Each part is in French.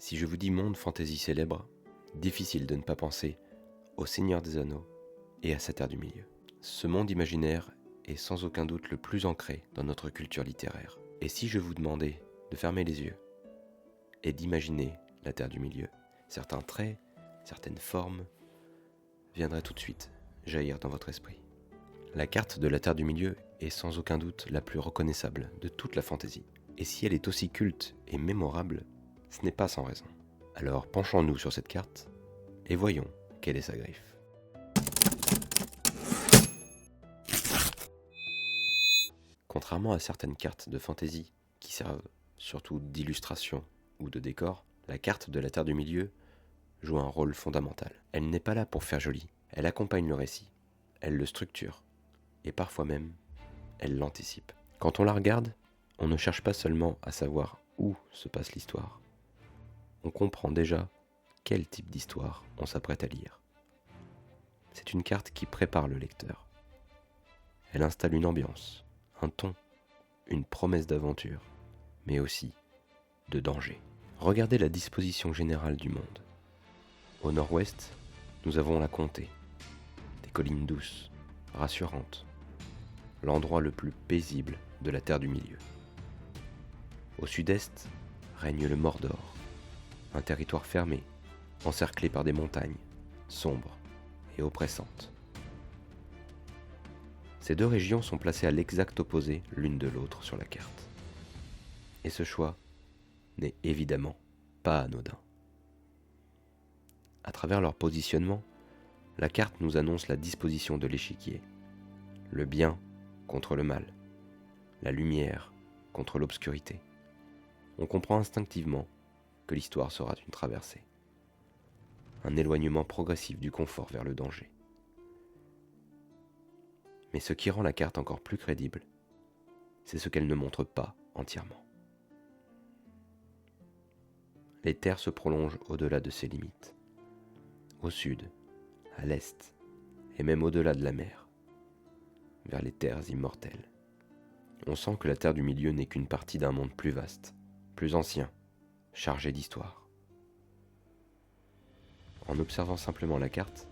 Si je vous dis monde fantasy célèbre, difficile de ne pas penser au Seigneur des Anneaux et à sa Terre du Milieu. Ce monde imaginaire est sans aucun doute le plus ancré dans notre culture littéraire. Et si je vous demandais de fermer les yeux et d'imaginer la Terre du Milieu, certains traits, certaines formes viendraient tout de suite jaillir dans votre esprit. La carte de la Terre du Milieu est sans aucun doute la plus reconnaissable de toute la fantaisie. Et si elle est aussi culte et mémorable, ce n'est pas sans raison. Alors penchons-nous sur cette carte et voyons quelle est sa griffe. Contrairement à certaines cartes de fantaisie qui servent surtout d'illustration ou de décor, la carte de la Terre du Milieu joue un rôle fondamental. Elle n'est pas là pour faire joli, elle accompagne le récit, elle le structure, et parfois même, elle l'anticipe. Quand on la regarde, on ne cherche pas seulement à savoir où se passe l'histoire, on comprend déjà quel type d'histoire on s'apprête à lire. C'est une carte qui prépare le lecteur. Elle installe une ambiance, un ton, une promesse d'aventure, mais aussi de danger. Regardez la disposition générale du monde. Au nord-ouest, nous avons la Comté, des collines douces, rassurantes, l'endroit le plus paisible de la Terre du Milieu. Au sud-est règne le Mordor, un territoire fermé, encerclé par des montagnes, sombres et oppressantes. Ces deux régions sont placées à l'exact opposé l'une de l'autre sur la carte. Et ce choix n'est évidemment pas anodin. À travers leur positionnement, la carte nous annonce la disposition de l'échiquier, le bien contre le mal, la lumière contre l'obscurité. On comprend instinctivement que l'histoire sera une traversée, un éloignement progressif du confort vers le danger. Mais ce qui rend la carte encore plus crédible, c'est ce qu'elle ne montre pas entièrement. Les terres se prolongent au-delà de ses limites, au sud, à l'est, et même au-delà de la mer, vers les terres immortelles. On sent que la Terre du Milieu n'est qu'une partie d'un monde plus vaste, plus ancien, chargé d'histoire. En observant simplement la carte,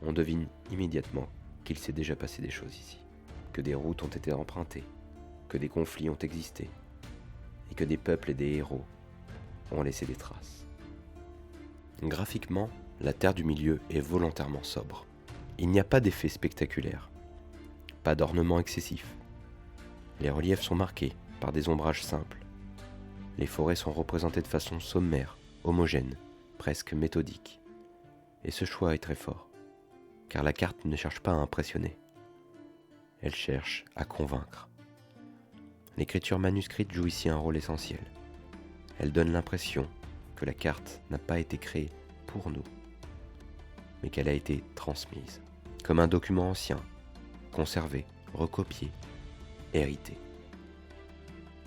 on devine immédiatement qu'il s'est déjà passé des choses ici, que des routes ont été empruntées, que des conflits ont existé, et que des peuples et des héros ont laissé des traces. Graphiquement, la Terre du Milieu est volontairement sobre. Il n'y a pas d'effet spectaculaire, pas d'ornement excessif. Les reliefs sont marqués par des ombrages simples. Les forêts sont représentées de façon sommaire, homogène, presque méthodique. Et ce choix est très fort, car la carte ne cherche pas à impressionner. Elle cherche à convaincre. L'écriture manuscrite joue ici un rôle essentiel. Elle donne l'impression que la carte n'a pas été créée pour nous, mais qu'elle a été transmise, comme un document ancien, conservé, recopié, hérité.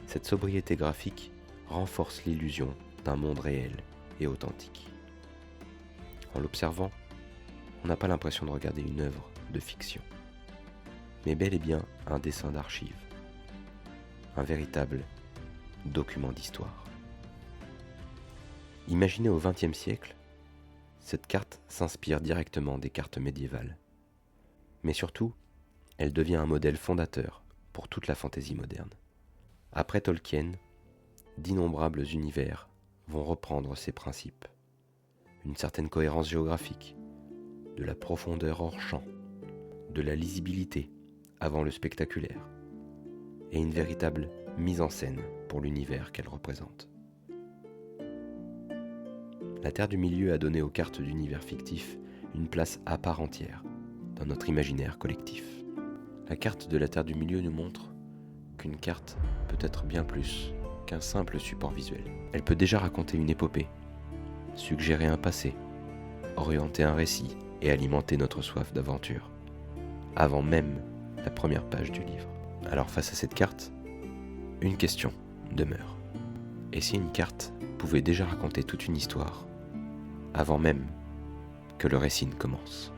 Cette sobriété graphique renforce l'illusion d'un monde réel et authentique. En l'observant, on n'a pas l'impression de regarder une œuvre de fiction, mais bel et bien un dessin d'archives, un véritable document d'histoire. Imaginée au XXe siècle, cette carte s'inspire directement des cartes médiévales. Mais surtout, elle devient un modèle fondateur pour toute la fantaisie moderne. Après Tolkien, d'innombrables univers vont reprendre ces principes. Une certaine cohérence géographique, de la profondeur hors champ, de la lisibilité avant le spectaculaire, et une véritable mise en scène pour l'univers qu'elle représente. La Terre du Milieu a donné aux cartes d'univers fictifs une place à part entière dans notre imaginaire collectif. La carte de la Terre du Milieu nous montre qu'une carte peut être bien plus qu'un simple support visuel. Elle peut déjà raconter une épopée, suggérer un passé, orienter un récit et alimenter notre soif d'aventure, avant même la première page du livre. Alors face à cette carte, une question demeure. Et si une carte pouvait déjà raconter toute une histoire, avant même que le récit ne commence ?